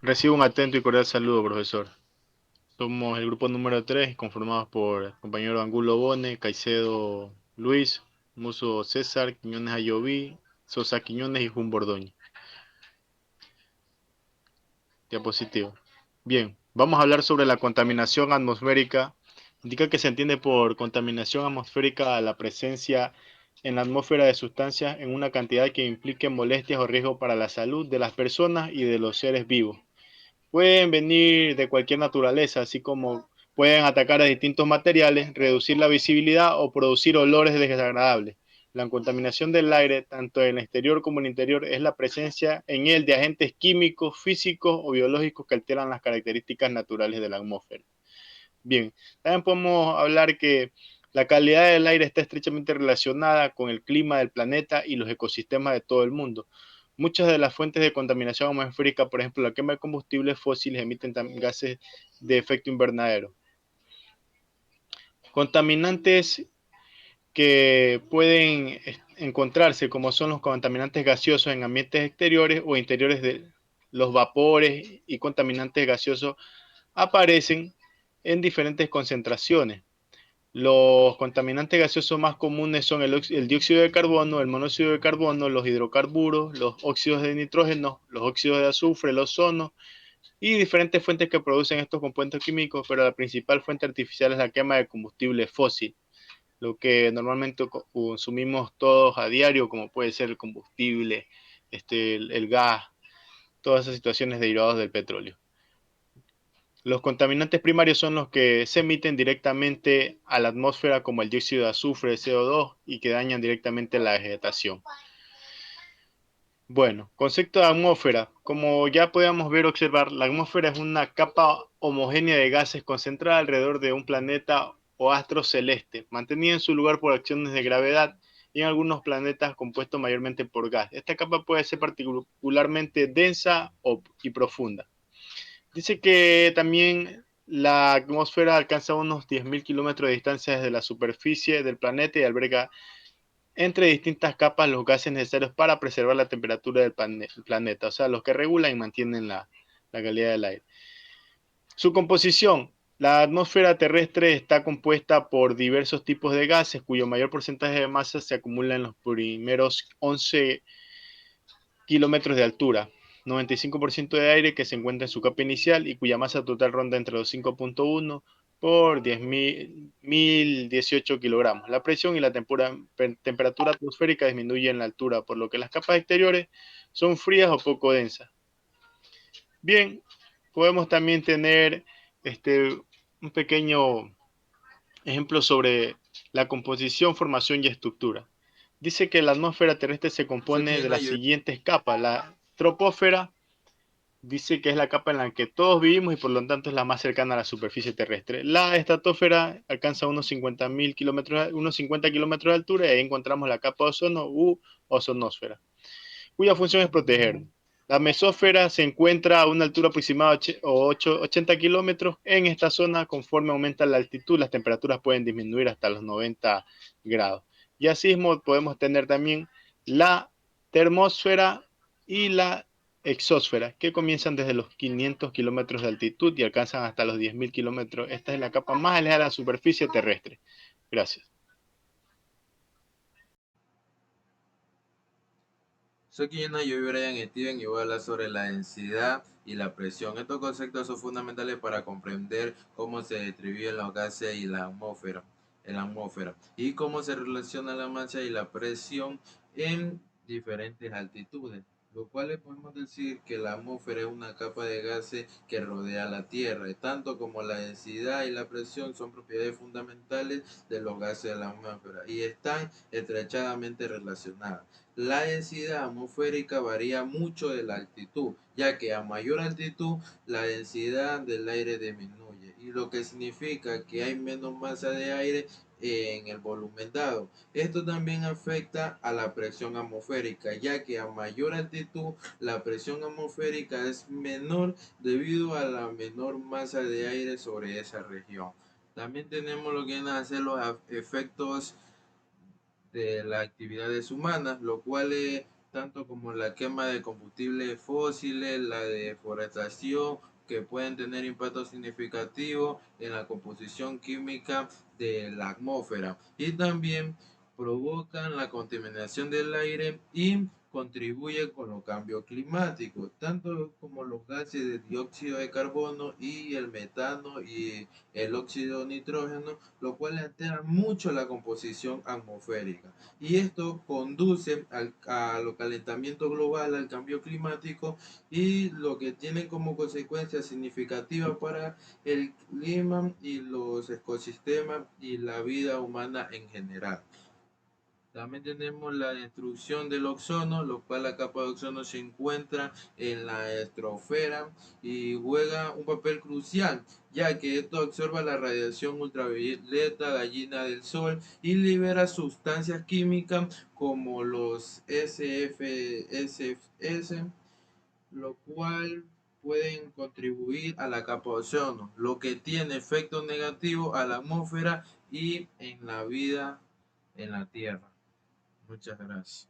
Recibo un atento y cordial saludo, profesor. Somos el grupo número 3, conformados por el compañero Angulo Bone, Caicedo Luis, Muso César, Quiñones Ayoví, Sosa Quiñones y Jun Bordoño. Diapositivo. Bien, vamos a hablar sobre la contaminación atmosférica. Indica que se entiende por contaminación atmosférica a la presencia en la atmósfera de sustancias en una cantidad que implique molestias o riesgo para la salud de las personas y de los seres vivos. Pueden venir de cualquier naturaleza, así como pueden atacar a distintos materiales, reducir la visibilidad o producir olores desagradables. La contaminación del aire, tanto en el exterior como en el interior, es la presencia en él de agentes químicos, físicos o biológicos que alteran las características naturales de la atmósfera. Bien, también podemos hablar que la calidad del aire está estrechamente relacionada con el clima del planeta y los ecosistemas de todo el mundo. Muchas de las fuentes de contaminación atmosférica, por ejemplo, la quema de combustibles fósiles, emiten también gases de efecto invernadero. Contaminantes que pueden encontrarse, como son los contaminantes gaseosos en ambientes exteriores o interiores de los vapores y contaminantes gaseosos, aparecen en diferentes concentraciones. Los contaminantes gaseosos más comunes son el dióxido de carbono, el monóxido de carbono, los hidrocarburos, los óxidos de nitrógeno, los óxidos de azufre, el ozono y diferentes fuentes que producen estos compuestos químicos, pero la principal fuente artificial es la quema de combustible fósil, lo que normalmente consumimos todos a diario, como puede ser el combustible, el gas, todas esas situaciones derivadas del petróleo. Los contaminantes primarios son los que se emiten directamente a la atmósfera, como el dióxido de azufre, CO2, y que dañan directamente la vegetación. Bueno, concepto de atmósfera. Como ya podemos ver observar, la atmósfera es una capa homogénea de gases concentrada alrededor de un planeta o astro celeste, mantenida en su lugar por acciones de gravedad y en algunos planetas compuestos mayormente por gas. Esta capa puede ser particularmente densa y profunda. Dice que también la atmósfera alcanza unos 10.000 kilómetros de distancia desde la superficie del planeta y alberga entre distintas capas los gases necesarios para preservar la temperatura del planeta, o sea, los que regulan y mantienen la calidad del aire. Su composición. La atmósfera terrestre está compuesta por diversos tipos de gases cuyo mayor porcentaje de masa se acumula en los primeros 11 kilómetros de altura, 95% de aire que se encuentra en su capa inicial y cuya masa total ronda entre los 5.1 por 10.018 kilogramos. La presión y la temperatura atmosférica disminuyen en la altura, por lo que las capas exteriores son frías o poco densas. Bien, podemos también tener un pequeño ejemplo sobre la composición, formación y estructura. Dice que la atmósfera terrestre se compone de las siguientes capas. La troposfera dice que es la capa en la que todos vivimos y por lo tanto es la más cercana a la superficie terrestre. La estratosfera alcanza unos 50 kilómetros de altura y ahí encontramos la capa de ozono u ozonosfera, cuya función es proteger. La mesósfera se encuentra a una altura aproximada de 80 kilómetros. En esta zona, conforme aumenta la altitud, las temperaturas pueden disminuir hasta los 90 grados. Y así podemos tener también la termósfera y la exósfera, que comienzan desde los 500 kilómetros de altitud y alcanzan hasta los 10.000 kilómetros. Esta es la capa más alejada de la superficie terrestre. Gracias. Soy Quillena, yo soy Brian Steven y voy a hablar sobre la densidad y la presión. Estos conceptos son fundamentales para comprender cómo se distribuyen los gases y en la atmósfera y cómo se relaciona la masa y la presión en diferentes altitudes. Lo cual podemos decir que la atmósfera es una capa de gases que rodea la Tierra, y tanto como la densidad y la presión son propiedades fundamentales de los gases de la atmósfera y están estrechamente relacionadas. La densidad atmosférica varía mucho de la altitud, ya que a mayor altitud la densidad del aire disminuye, y lo que significa que hay menos masa de aire en el volumen dado. Esto también afecta a la presión atmosférica, ya que a mayor altitud la presión atmosférica es menor debido a la menor masa de aire sobre esa región. También tenemos lo que vienen a ser los efectos de las actividades humanas, lo cual tanto como la quema de combustibles fósiles, la deforestación, que pueden tener impacto significativo en la composición química de la atmósfera y también provocan la contaminación del aire y contribuye con los cambios climáticos, tanto como los gases de dióxido de carbono y el metano y el óxido de nitrógeno, lo cual altera mucho la composición atmosférica. Y esto conduce a los calentamiento global, al cambio climático y lo que tiene como consecuencia significativa para el clima y los ecosistemas y la vida humana en general. También tenemos la destrucción del ozono, lo cual la capa de ozono se encuentra en la estratosfera y juega un papel crucial, ya que esto absorbe la radiación ultravioleta gallina del sol y libera sustancias químicas como los SFSS, lo cual pueden contribuir a la capa de ozono, lo que tiene efectos negativos a la atmósfera y en la vida en la Tierra. Muchas gracias.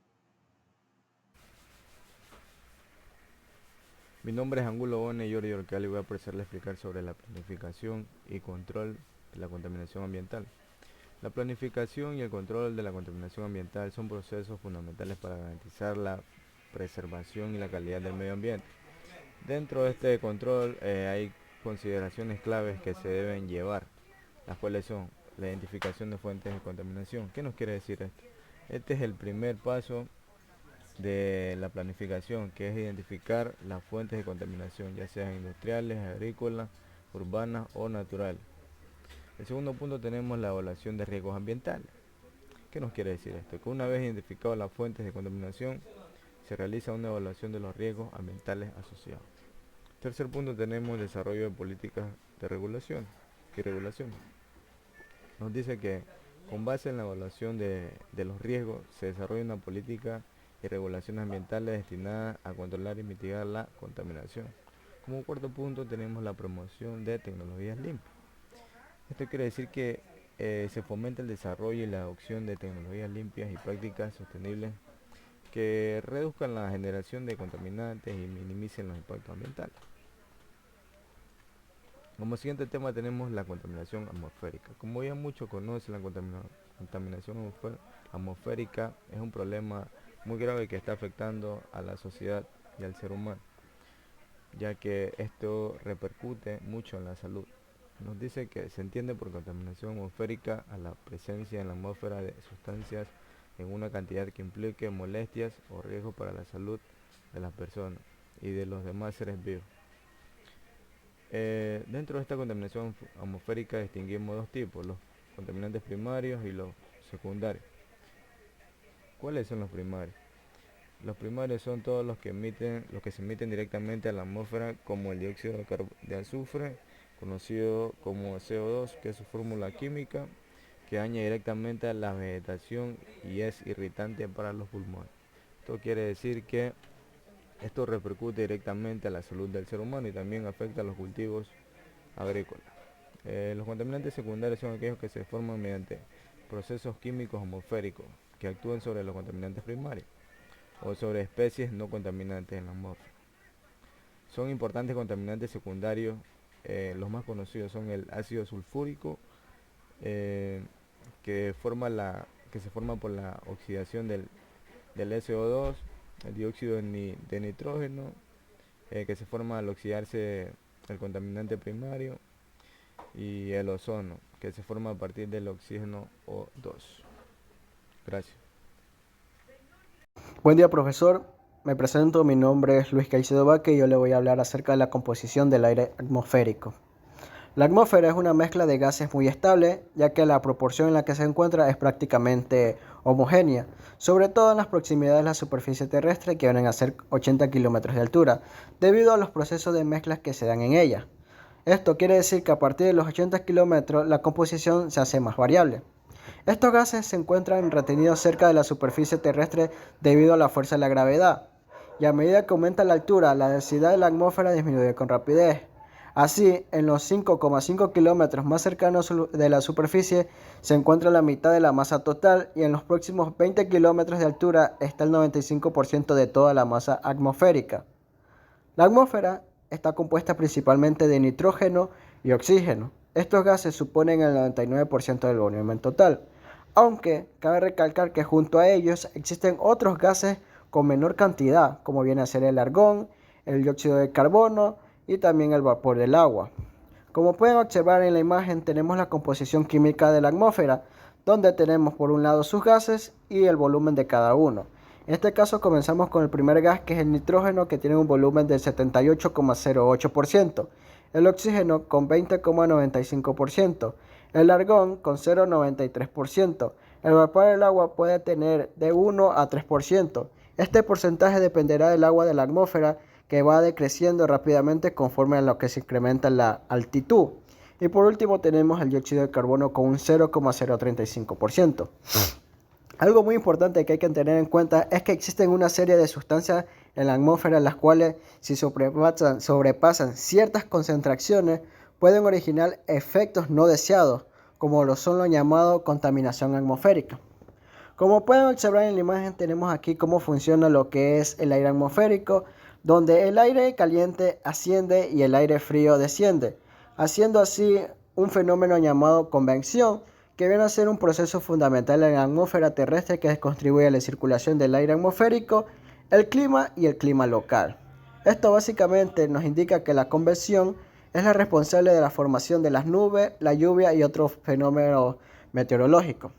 Mi nombre es Angulo Bone Yori Orcal y voy a proceder a explicar sobre la planificación y control de la contaminación ambiental. La planificación y el control de la contaminación ambiental son procesos fundamentales para garantizar la preservación y la calidad del medio ambiente. Dentro de este control hay consideraciones claves que se deben llevar, las cuales son la identificación de fuentes de contaminación. ¿Qué nos quiere decir esto? Este es el primer paso de la planificación, que es identificar las fuentes de contaminación, ya sean industriales, agrícolas, urbanas o naturales. El segundo punto tenemos la evaluación de riesgos ambientales. ¿Qué nos quiere decir esto? Que una vez identificadas las fuentes de contaminación, se realiza una evaluación de los riesgos ambientales asociados. Tercer punto tenemos desarrollo de políticas de regulación y regulación. Nos dice que con base en la evaluación de los riesgos se desarrolla una política y regulaciones ambientales destinadas a controlar y mitigar la contaminación. Como cuarto punto tenemos la promoción de tecnologías limpias. Esto quiere decir que se fomenta el desarrollo y la adopción de tecnologías limpias y prácticas sostenibles que reduzcan la generación de contaminantes y minimicen los impactos ambientales. Como siguiente tema tenemos la contaminación atmosférica. Como ya muchos conocen, la contaminación atmosférica es un problema muy grave que está afectando a la sociedad y al ser humano, ya que esto repercute mucho en la salud. Nos dice que se entiende por contaminación atmosférica a la presencia en la atmósfera de sustancias en una cantidad que implique molestias o riesgos para la salud de las personas y de los demás seres vivos. Dentro de esta contaminación atmosférica distinguimos dos tipos, los contaminantes primarios y los secundarios. ¿Cuáles son los primarios? Los primarios son todos los que se emiten directamente a la atmósfera, como el dióxido de azufre, conocido como CO2, que es su fórmula química, que daña directamente a la vegetación y es irritante para los pulmones. Esto quiere decir que esto repercute directamente a la salud del ser humano y también afecta a los cultivos agrícolas. Los contaminantes secundarios son aquellos que se forman mediante procesos químicos atmosféricos que actúan sobre los contaminantes primarios o sobre especies no contaminantes en la atmósfera. Son importantes contaminantes secundarios, los más conocidos son el ácido sulfúrico, que se forma por la oxidación del SO2, el dióxido de nitrógeno, que se forma al oxidarse el contaminante primario, y el ozono, que se forma a partir del oxígeno O2. Gracias. Buen día, profesor. Me presento, mi nombre es Luis Caicedo Vaque y yo le voy a hablar acerca de la composición del aire atmosférico. La atmósfera es una mezcla de gases muy estable, ya que la proporción en la que se encuentra es prácticamente homogénea, sobre todo en las proximidades de la superficie terrestre, que vienen a ser 80 kilómetros de altura, debido a los procesos de mezclas que se dan en ella. Esto quiere decir que a partir de los 80 kilómetros la composición se hace más variable. Estos gases se encuentran retenidos cerca de la superficie terrestre debido a la fuerza de la gravedad, y a medida que aumenta la altura, la densidad de la atmósfera disminuye con rapidez. Así, en los 5,5 kilómetros más cercanos de la superficie se encuentra la mitad de la masa total y en los próximos 20 kilómetros de altura está el 95% de toda la masa atmosférica. La atmósfera está compuesta principalmente de nitrógeno y oxígeno. Estos gases suponen el 99% del volumen total, aunque cabe recalcar que junto a ellos existen otros gases con menor cantidad, como viene a ser el argón, el dióxido de carbono y también el vapor del agua. Como pueden observar en la imagen, tenemos la composición química de la atmósfera, donde tenemos por un lado sus gases y el volumen de cada uno. En este caso comenzamos con el primer gas, que es el nitrógeno, que tiene un volumen del 78,08%, el oxígeno con 20,95%, el argón con 0,93%, el vapor del agua puede tener de 1 a 3%. Este porcentaje dependerá del agua de la atmósfera, que va decreciendo rápidamente conforme a lo que se incrementa la altitud. Y por último tenemos el dióxido de carbono con un 0,035%. Algo muy importante que hay que tener en cuenta es que existen una serie de sustancias en la atmósfera las cuales, si sobrepasan ciertas concentraciones, pueden originar efectos no deseados, como lo son lo llamado contaminación atmosférica. Como pueden observar en la imagen, tenemos aquí cómo funciona lo que es el aire atmosférico, donde el aire caliente asciende y el aire frío desciende, haciendo así un fenómeno llamado convección, que viene a ser un proceso fundamental en la atmósfera terrestre que contribuye a la circulación del aire atmosférico, el clima y el clima local. Esto básicamente nos indica que la convección es la responsable de la formación de las nubes, la lluvia y otros fenómenos meteorológicos.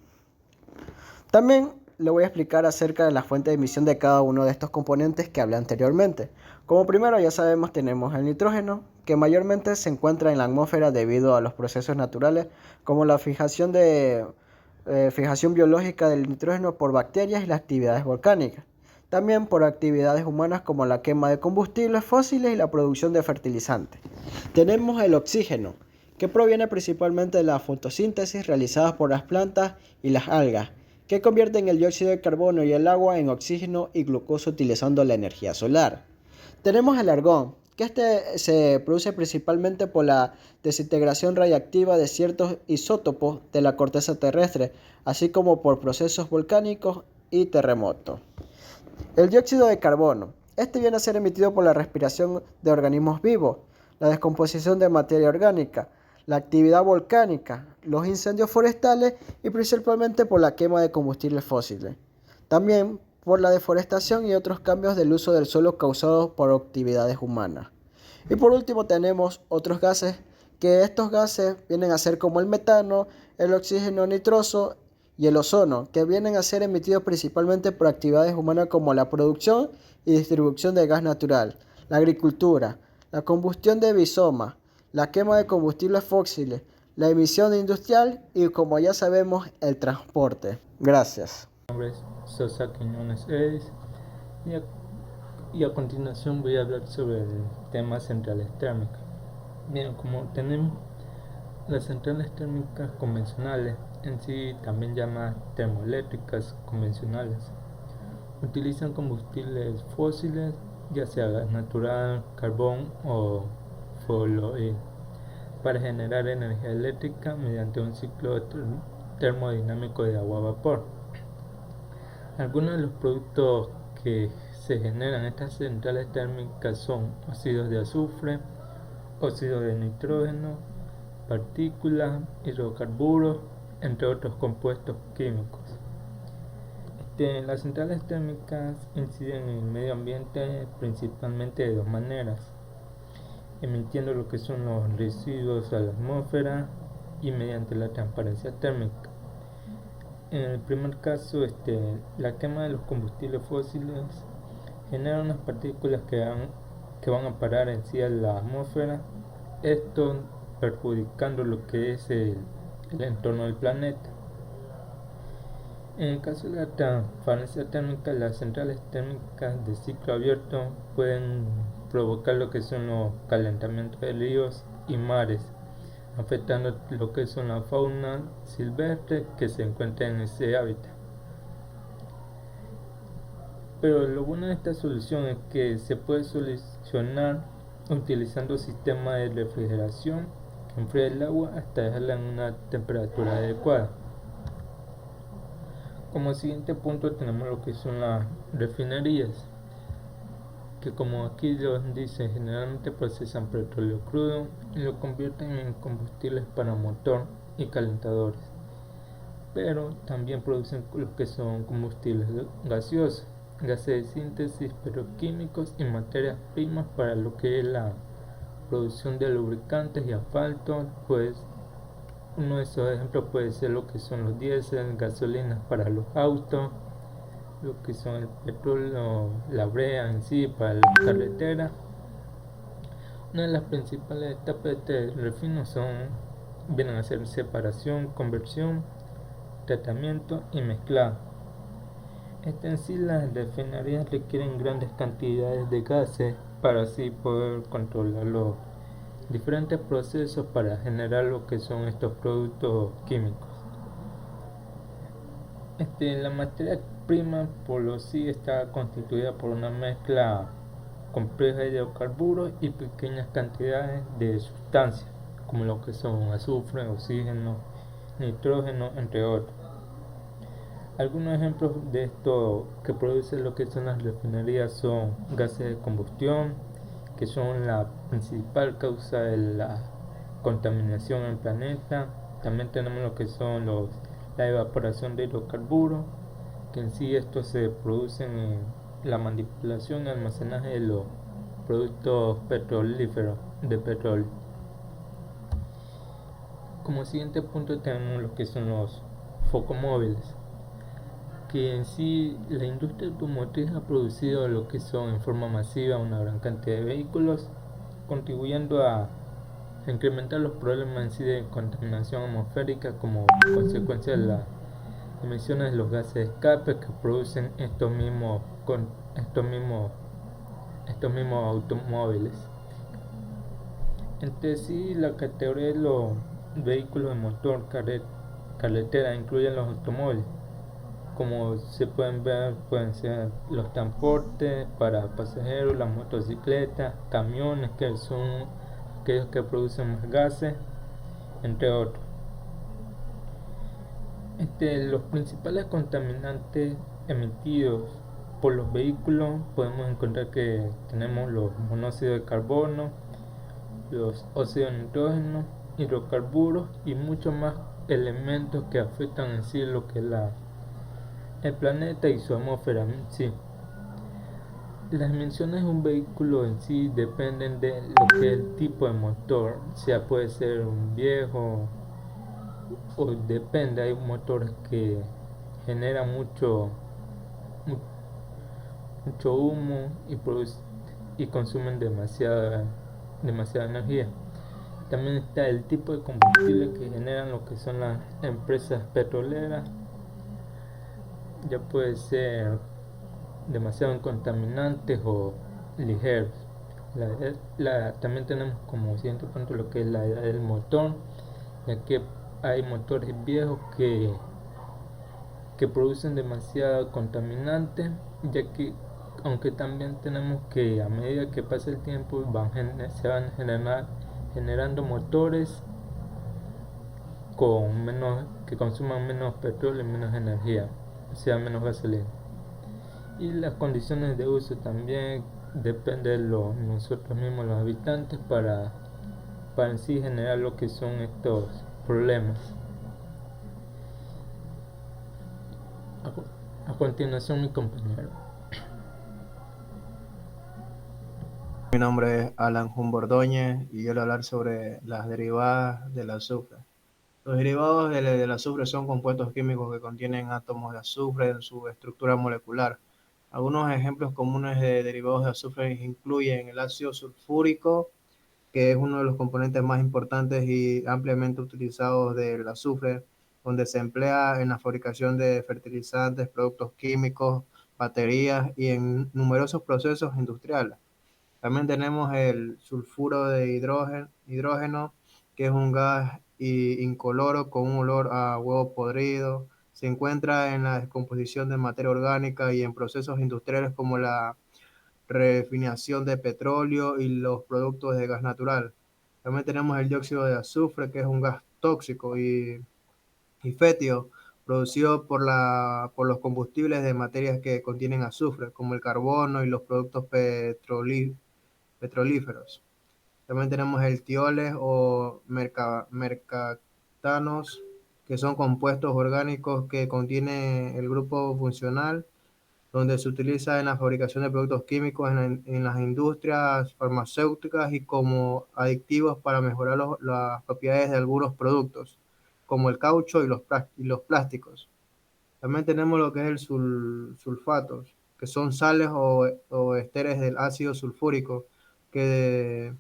También le voy a explicar acerca de la fuente de emisión de cada uno de estos componentes que hablé anteriormente. Como primero ya sabemos, tenemos el nitrógeno, que mayormente se encuentra en la atmósfera debido a los procesos naturales como la fijación biológica del nitrógeno por bacterias y las actividades volcánicas. También por actividades humanas como la quema de combustibles fósiles y la producción de fertilizantes. Tenemos el oxígeno, que proviene principalmente de la fotosíntesis realizada por las plantas y las algas, que convierten el dióxido de carbono y el agua en oxígeno y glucosa utilizando la energía solar. Tenemos el argón, que se produce principalmente por la desintegración radiactiva de ciertos isótopos de la corteza terrestre, así como por procesos volcánicos y terremotos. El dióxido de carbono. Este viene a ser emitido por la respiración de organismos vivos, la descomposición de materia orgánica, la actividad volcánica, los incendios forestales y principalmente por la quema de combustibles fósiles. También por la deforestación y otros cambios del uso del suelo causados por actividades humanas. Y por último tenemos otros gases, que estos gases vienen a ser como el metano, el oxígeno nitroso y el ozono, que vienen a ser emitidos principalmente por actividades humanas como la producción y distribución de gas natural, la agricultura, la combustión de bisomas, la quema de combustibles fósiles, la emisión industrial y, como ya sabemos, el transporte. Gracias. Mi nombre es Sosa Quiñones Edis y a continuación voy a hablar sobre el tema centrales térmicas. Bien, como tenemos las centrales térmicas convencionales, en sí también llamadas termoeléctricas convencionales, utilizan combustibles fósiles, ya sea gas natural, carbón o fuel oil, para generar energía eléctrica mediante un ciclo termodinámico de agua-vapor. Algunos de los productos que se generan en estas centrales térmicas son óxidos de azufre, óxidos de nitrógeno, partículas, hidrocarburos, entre otros compuestos químicos. Las centrales térmicas inciden en el medio ambiente principalmente de dos maneras: emitiendo lo que son los residuos a la atmósfera y mediante la transparencia térmica. En el primer caso, la quema de los combustibles fósiles genera unas partículas que van a parar en sí a la atmósfera, esto perjudicando lo que es el entorno del planeta. En el caso de la transparencia térmica, las centrales térmicas de ciclo abierto pueden provocar lo que son los calentamientos de ríos y mares, afectando lo que son la fauna silvestre que se encuentra en ese hábitat. Pero lo bueno de esta solución es que se puede solucionar utilizando sistemas de refrigeración que enfría el agua hasta dejarla en una temperatura adecuada. Como siguiente punto tenemos lo que son las refinerías, que como aquí los dice, generalmente procesan petróleo crudo y lo convierten en combustibles para motor y calentadores, pero también producen lo que son combustibles gaseosos, gases de síntesis, petroquímicos y materias primas para lo que es la producción de lubricantes y asfalto. Pues uno de esos ejemplos puede ser lo que son los diésel, gasolinas para los autos, lo que son el petróleo, la brea en sí para las carreteras. Una de las principales etapas de este refino vienen a ser separación, conversión, tratamiento y mezclado. En sí, las refinerías requieren grandes cantidades de gases para así poder controlar los diferentes procesos para generar lo que son estos productos químicos. La materia prima por lo sí está constituida por una mezcla compleja de hidrocarburos y pequeñas cantidades de sustancias como lo que son azufre, oxígeno, nitrógeno, entre otros. Algunos ejemplos de esto que produce lo que son las refinerías son gases de combustión, que son la principal causa de la contaminación en el planeta. También tenemos lo que son la evaporación de hidrocarburos, que en sí estos se producen en la manipulación y almacenaje de los productos petrolíferos de petróleo. Como siguiente punto tenemos lo que son los focomóviles, que en sí la industria automotriz ha producido lo que son en forma masiva una gran cantidad de vehículos, contribuyendo a incrementar los problemas en sí de contaminación atmosférica como consecuencia de las emisiones de los gases de escape que producen estos mismos automóviles. Entre sí, la categoría de los vehículos de motor carretera incluyen los automóviles. Como se pueden ver, pueden ser los transportes para pasajeros, las motocicletas, camiones, que son aquellos que producen más gases, entre otros. Los principales contaminantes emitidos por los vehículos podemos encontrar que tenemos los monóxidos de carbono, los óxidos de nitrógeno, hidrocarburos y muchos más elementos que afectan en sí lo que es el planeta y su atmósfera en sí. Las dimensiones de un vehículo en sí dependen de lo que es el tipo de motor, sea puede ser un viejo o depende, hay motores que generan mucho humo y consumen demasiada energía. También está el tipo de combustible que generan lo que son las empresas petroleras, ya puede ser demasiado contaminantes o ligeros. También tenemos como siguiente punto lo que es la edad del motor, ya que hay motores viejos que producen demasiado contaminante, ya que aunque también tenemos que a medida que pasa el tiempo se van generando motores que consuman menos petróleo y menos energía, o sea menos gasolina. Y las condiciones de uso también depende de nosotros mismos los habitantes para en sí generar lo que son estos problemas. A continuación mi compañero. Mi nombre es Alan Humbordóñez y yo voy a hablar sobre las derivadas del azufre. Los derivados del azufre son compuestos químicos que contienen átomos de azufre en su estructura molecular. Algunos ejemplos comunes de derivados de azufre incluyen el ácido sulfúrico, que es uno de los componentes más importantes y ampliamente utilizados del azufre, donde se emplea en la fabricación de fertilizantes, productos químicos, baterías y en numerosos procesos industriales. También tenemos el sulfuro de hidrógeno, que es un gas incoloro con un olor a huevo podrido. Se encuentra en la descomposición de materia orgánica y en procesos industriales como la refinación de petróleo y los productos de gas natural. También tenemos el dióxido de azufre, que es un gas tóxico y fétido, producido por los combustibles de materias que contienen azufre, como el carbono y los productos petrolíferos. También tenemos el tioles o mercaptanos, que son compuestos orgánicos que contienen el grupo funcional, donde se utiliza en la fabricación de productos químicos en las industrias farmacéuticas y como aditivos para mejorar las propiedades de algunos productos, como el caucho y los plásticos. También tenemos lo que es el sulfatos, que son sales o esteres del ácido sulfúrico, que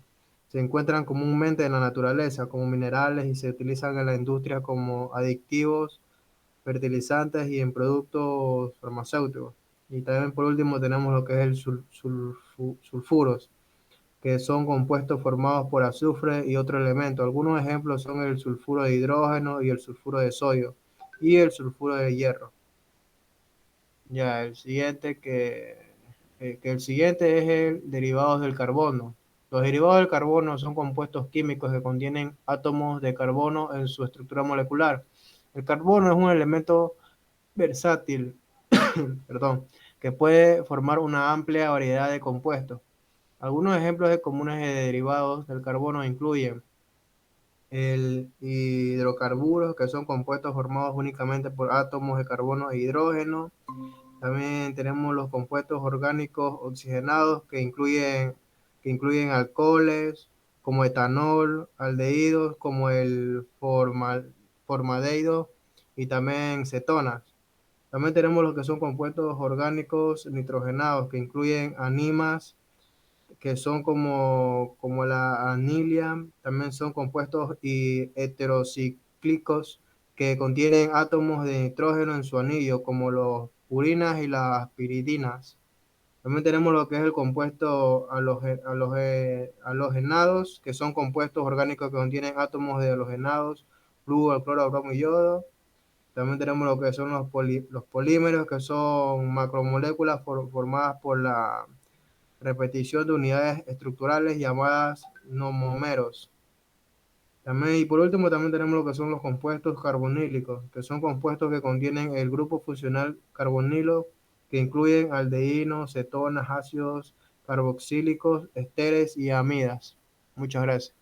se encuentran comúnmente en la naturaleza como minerales y se utilizan en la industria como aditivos, fertilizantes y en productos farmacéuticos. Y también por último tenemos lo que es el sulfuros, que son compuestos formados por azufre y otro elemento. Algunos ejemplos son el sulfuro de hidrógeno y el sulfuro de sodio y el sulfuro de hierro. Ya, el siguiente es el derivados del carbono. Los derivados del carbono son compuestos químicos que contienen átomos de carbono en su estructura molecular. El carbono es un elemento versátil, perdón, que puede formar una amplia variedad de compuestos. Algunos ejemplos de comunes de derivados del carbono incluyen el hidrocarburos, que son compuestos formados únicamente por átomos de carbono e hidrógeno. También tenemos los compuestos orgánicos oxigenados que incluyen alcoholes, como etanol, aldehídos, como el formaldehído y también cetonas. También tenemos los que son compuestos orgánicos nitrogenados, que incluyen animas, que son como la anilia. También son compuestos y heterocíclicos que contienen átomos de nitrógeno en su anillo, como los purinas y las piridinas. También tenemos lo que es el compuesto halogenados, que son compuestos orgánicos que contienen átomos de halogenados, flúor, cloro, bromo y yodo. También tenemos lo que son los polímeros, que son macromoléculas formadas por la repetición de unidades estructurales llamadas nomómeros. También, y por último, también tenemos lo que son los compuestos carbonílicos, que son compuestos que contienen el grupo funcional carbonilo, que incluyen aldehídos, cetonas, ácidos carboxílicos, esteres y amidas. Muchas gracias.